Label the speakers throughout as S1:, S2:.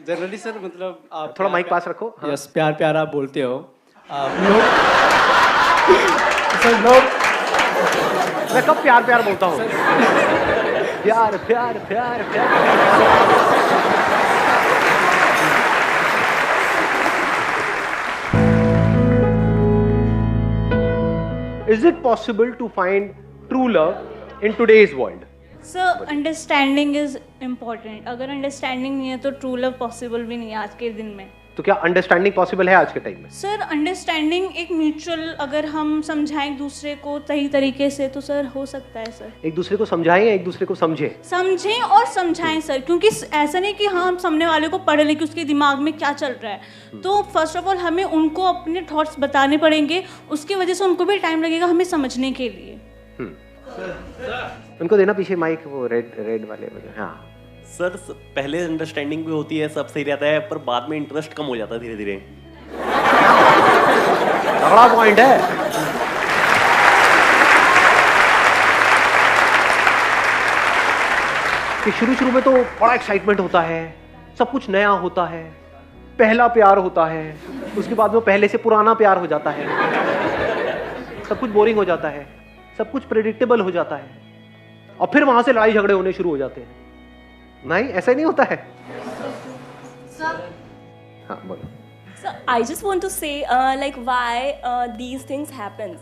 S1: Generally sir मतलब आप
S2: थोड़ा माइक पास रखो। हाँ।
S1: यस, प्यार प्यार आप बोलते हो। लोग सर लोग
S2: मैं कब प्यार प्यार बोलता हूँ? प्यार प्यार प्यार प्यार। Is it possible to find true love in today's world?
S3: Sir understanding is important. अगर अंडरस्टैंडिंग नहीं है तो ट्रू लव पॉसिबल भी नहीं है आज के दिन में।
S2: तो क्या अंडरस्टैंडिंग पॉसिबल है आज के टाइम में?
S3: सर अंडरस्टैंडिंग एक म्यूचुअल, अगर हम समझाएं एक दूसरे को सही तरीके से तो सर हो सकता है सर।
S2: एक दूसरे को समझाएं या एक दूसरे को
S3: समझें और समझाएं सर, क्योंकि ऐसा नहीं कि हाँ हम सामने वाले को पढ़ लें कि उसके दिमाग में क्या चल रहा है। तो फर्स्ट ऑफ ऑल हमें उनको अपने थॉट्स बताने पड़ेंगे, उसकी वजह से उनको भी टाइम लगेगा हमें समझने के लिए।
S2: उनको देना पीछे माइक, वो रेड वाले। हाँ
S4: सर, पहले अंडरस्टैंडिंग भी होती है, सब सही रहता है, पर बाद में इंटरेस्ट कम हो जाता है धीरे धीरे।
S2: बड़ा पॉइंट है। कि शुरू में तो बड़ा एक्साइटमेंट होता है, सब कुछ नया होता है, पहला प्यार होता है, उसके बाद में पहले से पुराना प्यार हो जाता है, सब कुछ बोरिंग हो जाता है, सब कुछ प्रेडिक्टेबल हो जाता है, और फिर वहां से लड़ाई झगड़े होने शुरू हो जाते हैं। नहीं, ऐसा नहीं होता है। हाँ बोलो।
S5: So I just want to say like why these things happen.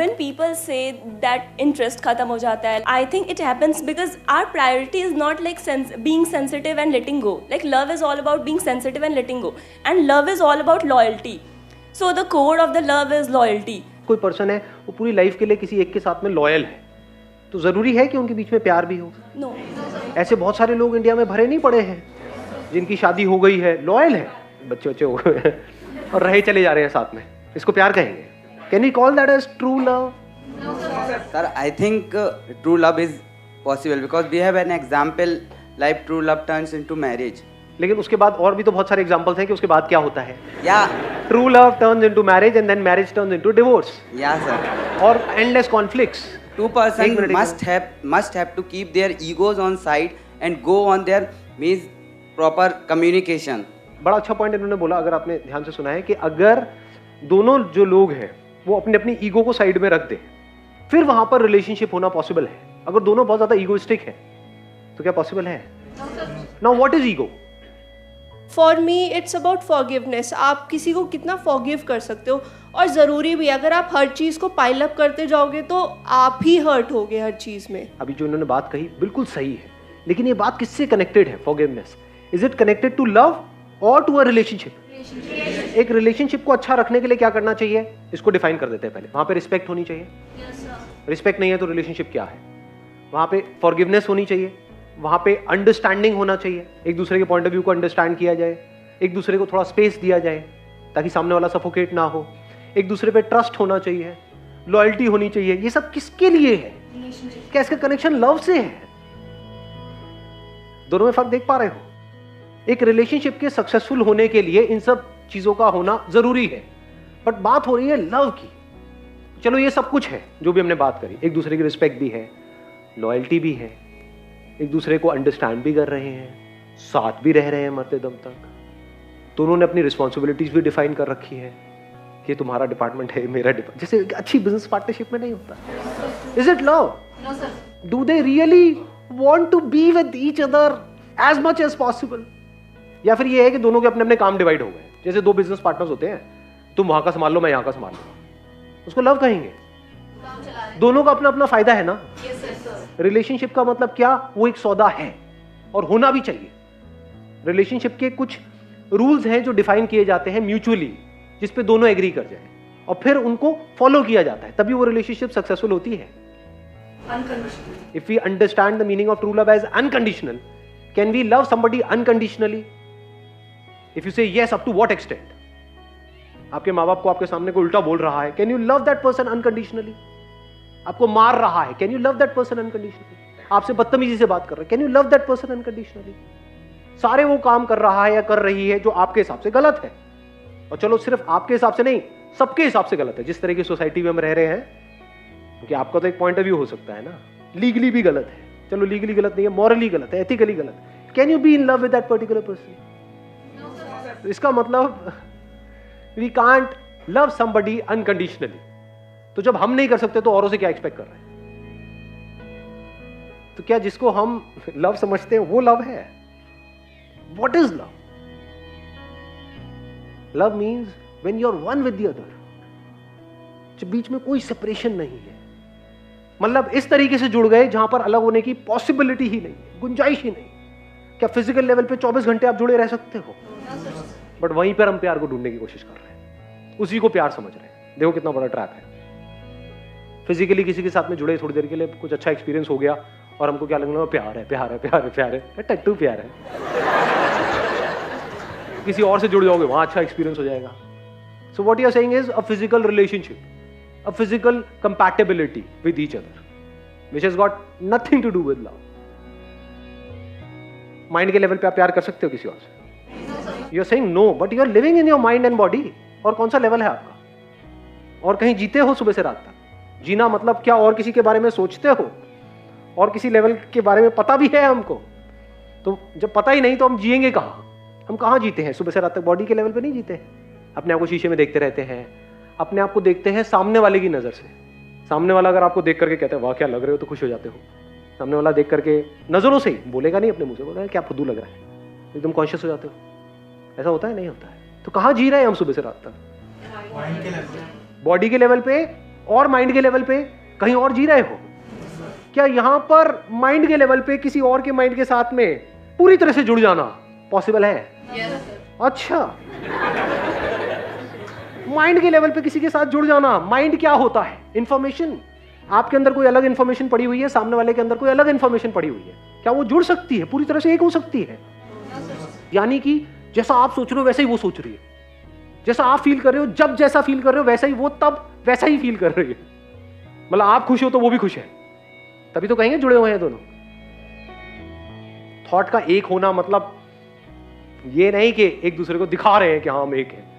S5: When people say that interest खत्म हो जाता है, I think it happens because our priority is not like being sensitive and letting go. Like love is all about being sensitive and letting go, and love is all about loyalty. So the core of the love is loyalty.
S2: कोई person है वो पूरी life के लिए किसी एक के साथ में लॉयल है, तो जरूरी है कि उनके बीच में प्यार भी हो?
S5: No.
S2: ऐसे बहुत सारे लोग इंडिया में भरे नहीं पड़े हैं जिनकी शादी हो गई है, लॉयल है, बच्चे हो गए हैं और रहे चले जा रहे हैं साथ में, इसको प्यार कहेंगे? Can you call that as true love?
S6: Sir, I think true love is possible because we have an example like true love turns into marriage.
S2: लेकिन उसके बाद और भी तो बहुत सारे एग्जांपल्स हैं कि उसके बाद क्या होता है।
S6: Yeah.
S2: True love turns into marriage and then marriage turns into divorce.
S6: Yeah, sir.
S2: और endless conflicts.
S6: Two persons must have to keep their egos on side and go on their means proper communication.
S2: बड़ा अच्छा point इन्होंने बोला, अगर आपने ध्यान से सुना है, कि अगर दोनों जो लोग हैं वो अपने अपनी ईगो को साइड में रख दे, फिर वहां पर रिलेशनशिप होना पॉसिबल है। अगर दोनों बहुत ज्यादा ईगोइस्टिक है तो क्या पॉसिबल है? Now what is ego?
S7: For me it's about forgiveness. आप किसी को कितना फॉरगिव कर सकते हो, और ज़रूरी भी, अगर आप हर चीज़ को पाइल अप करते जाओगे तो आप ही हर्ट होगे हर चीज़ में।
S2: अभी जो इन्होंने बात कही बिल्कुल सही है, लेकिन ये बात किससे कनेक्टेड है? Forgiveness, is it connected to love और टू अ रिलेशनशिप? एक रिलेशनशिप को अच्छा रखने के लिए क्या करना चाहिए, इसको डिफाइन कर देते हैं पहले। वहां पे रिस्पेक्ट होनी चाहिए। रिस्पेक्ट नहीं है तो रिलेशनशिप क्या है? वहां पे फॉरगिवनेस होनी चाहिए, वहां पे अंडरस्टैंडिंग होना चाहिए, एक दूसरे के पॉइंट ऑफ व्यू को अंडरस्टैंड किया जाए, एक दूसरे को थोड़ा स्पेस दिया जाए ताकि सामने वाला सफोकेट ना हो, एक दूसरे पे ट्रस्ट होना चाहिए, लॉयल्टी होनी चाहिए। ये सब किसके लिए है? क्या इसका कनेक्शन लव से है? दोनों में फर्क देख पा रहे हो? एक रिलेशनशिप के सक्सेसफुल होने के लिए इन सब चीजों का होना जरूरी है, बट बात हो रही है लव की। चलो ये सब कुछ है जो भी हमने बात करी, एक दूसरे की रिस्पेक्ट भी है, लॉयल्टी भी है, एक दूसरे को अंडरस्टैंड भी कर रहे हैं, साथ भी रह रहे हैं मरते दम तक, दोनों ने अपनी रिस्पॉन्सिबिलिटीज भी डिफाइन कर रखी है कि तुम्हारा डिपार्टमेंट है, मेरा डिपार्टमेंट, जैसे अच्छी बिजनेस पार्टनरशिप में नहीं होता। Is it love? Do they really want to be with each other as much as possible? या फिर ये है कि दोनों के अपने अपने काम डिवाइड हो गए, जैसे दो बिजनेस पार्टनर्स होते हैं, तुम वहां का संभाल लो, मैं यहां का संभाल लूंगा, उसको लव कहेंगे? दोनों का अपना अपना फायदा है ना। रिलेशनशिप का मतलब क्या? वो एक सौदा है और होना भी चाहिए। रिलेशनशिप के कुछ रूल्स हैं जो डिफाइन किए जाते हैं म्यूचुअली, जिस पे दोनों एग्री कर जाए और फिर उनको फॉलो किया जाता है, तभी वो रिलेशनशिप सक्सेसफुल होती है। If we understand the meaning of true love as unconditional, can we love somebody unconditionally? If you say yes, up to what extent? आपके माँ बाप को आपके सामने कोई उल्टा बोल रहा है, can you love that person unconditionally? आपको मार रहा है, can you love that person unconditionally? आपसे बदतमीजी से बात कर रहा है, can you love that person unconditionally? सारे वो काम कर रहा है या कर रही है जो आपके हिसाब से गलत है, और चलो सिर्फ आपके हिसाब से नहीं, सबके हिसाब से गलत है, जिस तरह की सोसाइटी में हम रह रहे हैं, क्योंकि आपका तो एक पॉइंट ऑफ व्यू हो सकता है ना, लीगली भी गलत है, चलो लीगली गलत नहीं है, मॉरली गलत है, एथिकली गलत है। Can you be in love with that particular person? इसका मतलब we can't love somebody unconditionally. तो जब हम नहीं कर सकते तो औरों से क्या एक्सपेक्ट कर रहे हैं? तो क्या जिसको हम लव समझते हैं वो लव है? What is love? Love means when you are one with the other, जब बीच में कोई सेपरेशन नहीं है, मतलब इस तरीके से जुड़ गए जहां पर अलग होने की पॉसिबिलिटी ही नहीं है, गुंजाइश ही नहीं। क्या फिजिकल लेवल पे 24 घंटे आप जुड़े रह सकते हो? बट वहीं पर हम प्यार को ढूंढने की कोशिश कर रहे हैं, उसी को प्यार समझ रहे हैं। देखो कितना बड़ा ट्रैप है। फिजिकली किसी के साथ में जुड़े, थोड़ी देर के लिए कुछ अच्छा एक्सपीरियंस हो गया और हमको क्या लगने लगा, प्यार है प्यार है प्यार है प्यार है, टट्टू प्यार है। किसी और से जुड़ जाओगे, वहां अच्छा एक्सपीरियंस हो जाएगा। So what you are saying is a physical relationship, a physical compatibility with each other, which has got nothing to do with love. Mind के लेवल पे आप प्यार कर सकते हो किसी और से? You are saying no, but you are living in your mind and body. और कौन सा लेवल है आपका? और कहीं जीते हो सुबह से रात तक? जीना मतलब क्या? और किसी के बारे में सोचते हो? और किसी लेवल के बारे में पता भी है हमको? तो जब पता ही नहीं तो हम जिएंगे कहाँ? हम कहाँ जीते हैं सुबह से रात तक? बॉडी के लेवल पे नहीं जीते। अपने आप को शीशे में देखते रहते हैं, अपने आप को देखते हैं सामने वाले की नजर से। सामने वाला अगर आपको देख करके कहता है वाह क्या लग रहे हो, तो खुश हो जाते हो। सामने वाला देख करके नजरों से ही, बोलेगा नहीं, अपने मुंह से बोलेगा क्या फुद्दू लग रहा है, एकदम कॉन्शियस हो जाते हो। ऐसा होता है? नहीं होता है। तो कहाँ जी रहे हैं हम सुबह से रात तक? बॉडी के लेवल पे और माइंड के लेवल पे कहीं और जी रहे हो क्या? यहां पर माइंड के लेवल पे किसी और के माइंड के साथ में पूरी तरह से जुड़ जाना पॉसिबल है? अच्छा, माइंड के लेवल पे किसी के साथ जुड़ जाना। माइंड क्या होता है? इंफॉर्मेशन। आपके अंदर कोई अलग इंफॉर्मेशन पड़ी हुई है, सामने वाले के अंदर कोई अलग इंफॉर्मेशन पड़ी हुई है, क्या वो जुड़ सकती है? पूरी तरह से एक हो सकती है? यानी कि जैसा आप सोच रहे हो वैसे ही वो सोच रही है, जैसा आप फील कर रहे हो जब जैसा फील कर रहे हो वैसा ही वो तब वैसा ही फील कर रही है। मतलब आप खुश हो तो वो भी खुश है, तभी तो कहेंगे जुड़े हुए हैं दोनों। थॉट का एक होना मतलब ये नहीं कि एक दूसरे को दिखा रहे हैं कि हाँ हम एक हैं,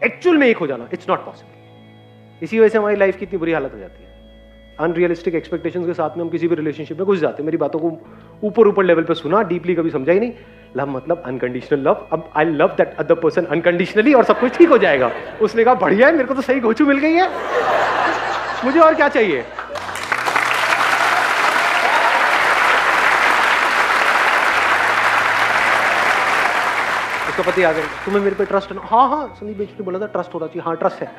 S2: एक्चुअल में एक हो जाना इट्स नॉट पॉसिबल। इसी वजह से हमारी लाइफ की इतनी बुरी हालत हो जाती है। अनरियलिस्टिक एक्सपेक्टेशंस के साथ में हम किसी भी रिलेशनशिप में घुस जाते हैं। मेरी बातों को ऊपर लेवल पे सुना, डीपली कभी समझा ही नहीं। लव मतलब अनकंडीशनल लव। अब I love that other person unconditionally और सब कुछ ठीक हो जाएगा। उसने कहा बढ़िया है, मेरे को तो सही गोचू मिल गई है, मुझे और क्या चाहिए। उसका पति आ गया, तुम्हें मेरे पे ट्रस्ट है ना? हाँ हाँ, संदीप बेच ने बोला था ट्रस्ट होना चाहिए। हाँ ट्रस्ट है।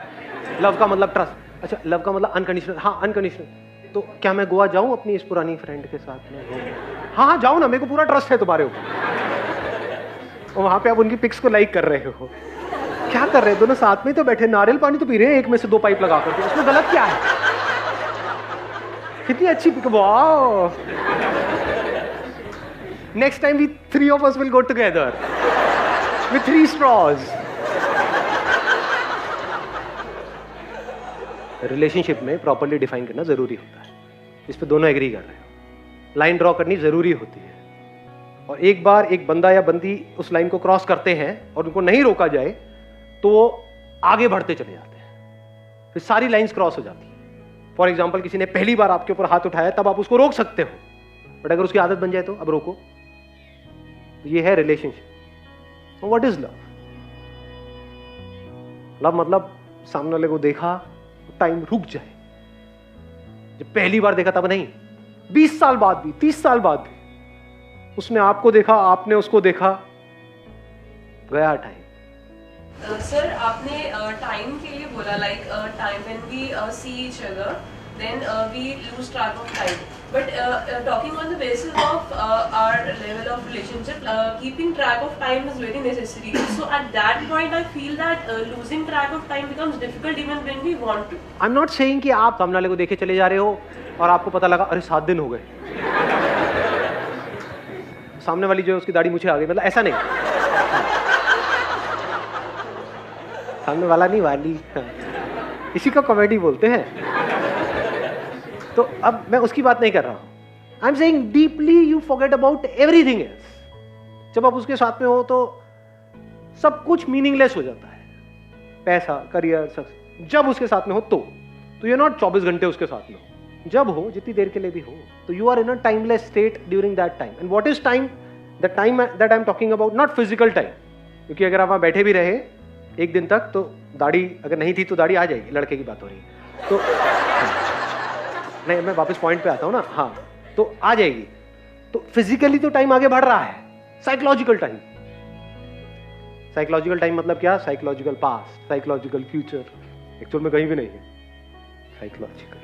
S2: लव का मतलब ट्रस्ट। अच्छा, लव का मतलब अनकंडीशनल। हाँ अनकंडीशनल। तो क्या मैं गोवा जाऊं अपनी इस पुरानी फ्रेंड के साथ में? हाँ हाँ जाओ ना, मेरे को पूरा ट्रस्ट है तुम्हारे ऊपर। और वहां पे आप उनकी पिक्स को लाइक कर रहे हो। क्या कर रहे हैं दोनों? साथ में तो बैठे, नारियल पानी तो पी रहे हैं एक में से 2 पाइप लगा करके। उसमें गलत क्या है? कितनी अच्छी pick. Wow, next time we 3 of us will go together with 3 straws. Relationship में प्रॉपर्ली डिफाइन करना जरूरी होता है। इस पे दोनों एग्री कर रहे हो। लाइन ड्रॉ करनी जरूरी होती है। और एक बार एक बंदा या बंदी उस लाइन को क्रॉस करते हैं और उनको नहीं रोका जाए तो वो आगे बढ़ते चले जाते हैं, फिर सारी लाइंस क्रॉस हो जाती है। फॉर एग्जाम्पल, किसी ने पहली बार आपके ऊपर हाथ उठाया, तब आप उसको रोक सकते हो, बट अगर उसकी आदत बन जाए तो अब रोको। तो ये है relationship. What is love? Love मतलब सामने वाले को देखा, टाइम रुक जाए। जब पहली बार देखा तब नहीं, 20 साल बाद भी, 30 साल बाद भी, उसने आपको देखा, आपने उसको देखा, गया टाइम।
S8: सर आपने टाइम के लिए बोला, like time when we see each other then we lose track of time, but talking on the basis of our level of relationship, keeping track of time is very necessary. So at that point I feel that losing track of time becomes difficult even when we want to.
S2: I am not saying कि आप सामने वाले को देखे चले जा रहे हो और आपको पता लगा अरे 7 दिन हो गए, सामने वाली जो है उसकी दाढ़ी मुझे आ गई, मतलब ऐसा नहीं। सामने वाला नहीं, वाली, इसी का कॉमेडी बोलते हैं। तो अब मैं उसकी बात नहीं कर रहा हूं। I am saying deeply you forget about everything else. जब आप उसके साथ में हो तो सब कुछ मीनिंगलेस हो जाता है, पैसा, करियर, सक्सेस। जब उसके साथ में हो तो यू आर नॉट 24 घंटे उसके साथ में हो, जब हो, जितनी देर के लिए भी हो, तो you are in a timeless state during that time. And what is time? The time that I am talking about, not physical time, क्योंकि अगर आप वहाँ बैठे भी रहे एक दिन तक तो दाढ़ी अगर नहीं थी तो दाढ़ी आ जाएगी, लड़के की बात हो रही है तो नहीं, मैं वापस पॉइंट पे आता हूँ ना। हाँ, तो आ जाएगी। तो फिजिकली तो टाइम आगे बढ़ रहा है, साइकोलॉजिकल टाइम, साइकोलॉजिकल टाइम मतलब क्या? Psychological past, psychological future, actual में कहीं भी नहीं है। Psychological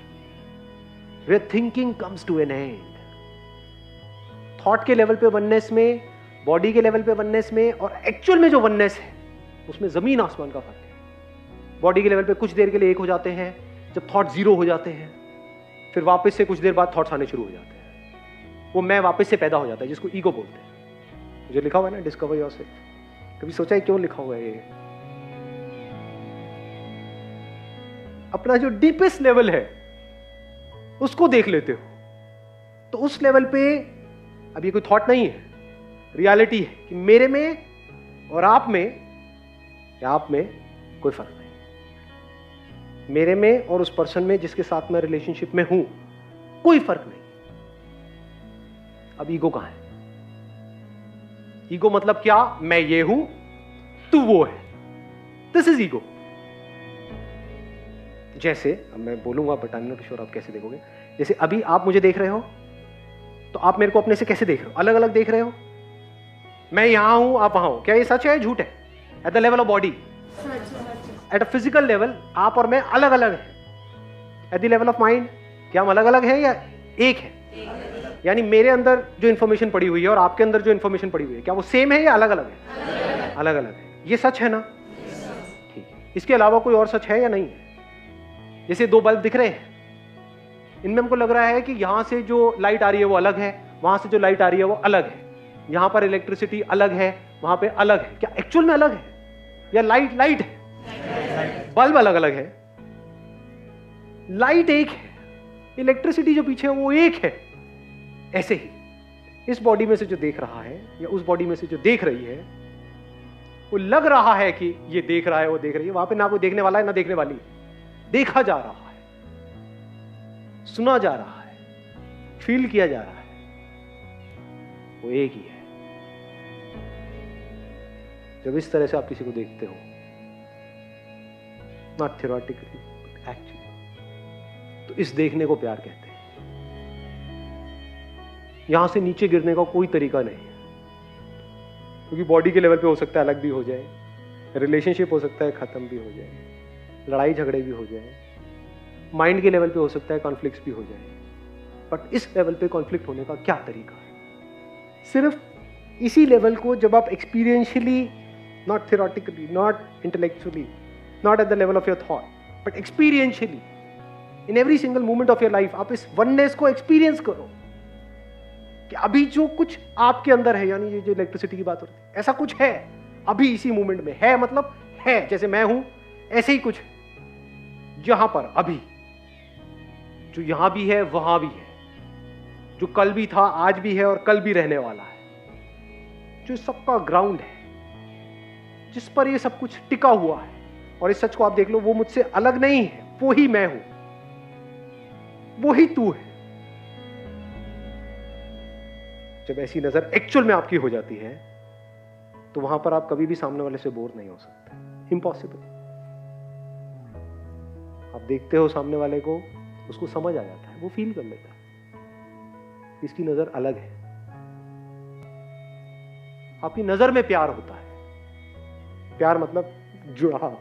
S2: where thinking comes to an end. Thought के लेवल पे वननेस में, बॉडी के लेवल पे वननेस में, और एक्चुअल में जो वननेस है उसमें जमीन आसमान का फर्क है। बॉडी के लेवल पे कुछ देर के लिए एक हो जाते हैं, जब थॉट जीरो हो जाते हैं, फिर वापस से कुछ देर बाद थॉट्स आने शुरू हो जाते हैं। वो मैं वापस से पैदा हो जाता है, जिसको ईगो बोलते हैं। जो लिखा हुआ है ना, डिस्कवर योरसेल्फ, कभी सोचा है क्यों लिखा हुआ है ये? अपना जो डीपेस्ट लेवल है उसको देख लेते हो, तो उस लेवल पे अब ये कोई थॉट नहीं है, रियलिटी है कि मेरे में और आप में, या आप में कोई फर्क नहीं। मेरे में और उस पर्सन में जिसके साथ मैं रिलेशनशिप में हूं कोई फर्क नहीं। अब ईगो कहां है? ईगो मतलब क्या? मैं ये हूं, तू वो है। This is ego. जैसे अब मैं बोलूंगा but I am not sure आप कैसे देखोगे। जैसे अभी आप मुझे देख रहे हो तो आप मेरे को अपने से कैसे देख रहे हो? अलग अलग देख रहे हो। मैं यहां हूं, आप वहां हो। क्या ये सच है, झूठ है? At the level of body, at a physical level आप और मैं अलग अलग हैं। At the level of mind क्या हम अलग अलग हैं या एक है? यानी मेरे अंदर जो इंफॉर्मेशन पड़ी हुई है और आपके अंदर जो इंफॉर्मेशन पड़ी हुई है, क्या वो सेम है या अलग अलग है? अलग अलग है। ये सच है ना? ठीक है। इसके अलावा कोई और सच है या नहीं है? जैसे दो बल्ब दिख रहे हैं, इनमें हमको लग रहा है कि यहां से जो लाइट आ रही है वो अलग है, वहां से जो लाइट आ रही है वो अलग है, यहां पर इलेक्ट्रिसिटी अलग है, वहां पे अलग है। क्या एक्चुअल में अलग है या लाइट लाइट है? बल्ब अलग अलग है, लाइट एक है, इलेक्ट्रिसिटी जो पीछे है वो एक है। ऐसे ही इस बॉडी में से जो देख रहा है या उस बॉडी में से जो देख रही है, वो लग रहा है कि ये देख रहा है, वो देख रही है। वहां पे ना कोई देखने वाला है ना देखने वाली है। देखा जा रहा है, सुना जा रहा है, फील किया जा रहा है, वो एक ही है। जब इस तरह से आप किसी को देखते हो, नॉट थियोरेटिकली बट एक्चुअली, तो इस देखने को प्यार कहते हैं। यहां से नीचे गिरने का कोई तरीका नहीं है, क्योंकि बॉडी के लेवल पे हो सकता है अलग भी हो जाए, रिलेशनशिप हो सकता है खत्म भी हो जाए, लड़ाई झगड़े भी हो जाए, माइंड के लेवल पे हो सकता है कॉन्फ्लिक्ट्स भी हो जाए। बट इस लेवल पे कॉन्फ्लिक्ट होने का क्या तरीका है? सिर्फ इसी लेवल को जब आप experientially, not theoretically, not intellectually, not at the level of your thought, but experientially in every single moment of your life, आप इस वननेस को एक्सपीरियंस करो कि अभी जो कुछ आपके अंदर है, यानी ये जो इलेक्ट्रिसिटी की बात हो रही है, ऐसा कुछ है अभी इसी मोमेंट में है। मतलब है, जैसे मैं हूं ऐसे ही कुछ यहां पर अभी, जो यहां भी है वहां भी है, जो कल भी था आज भी है और कल भी रहने वाला है, जो सबका ग्राउंड है, जिस पर ये सब कुछ टिका हुआ है। और इस सच को आप देख लो, वो मुझसे अलग नहीं है, वो ही मैं हूं, वो ही तू है। जब ऐसी नजर एक्चुअल में आपकी हो जाती है, तो वहां पर आप कभी भी सामने वाले से बोर नहीं हो सकते। इम्पॉसिबल। आप देखते हो सामने वाले को, उसको समझ आ जाता है, वो फील कर लेता है इसकी नजर अलग है। आपकी नजर में प्यार होता है। प्यार मतलब जुड़ाव।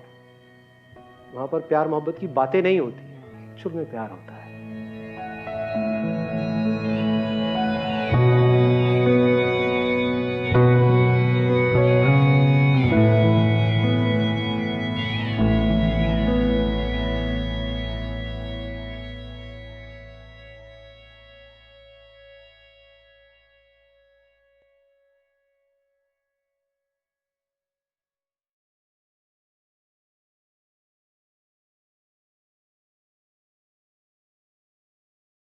S2: वहां पर प्यार मोहब्बत की बातें नहीं होती है, एक्चुअल में प्यार होता है।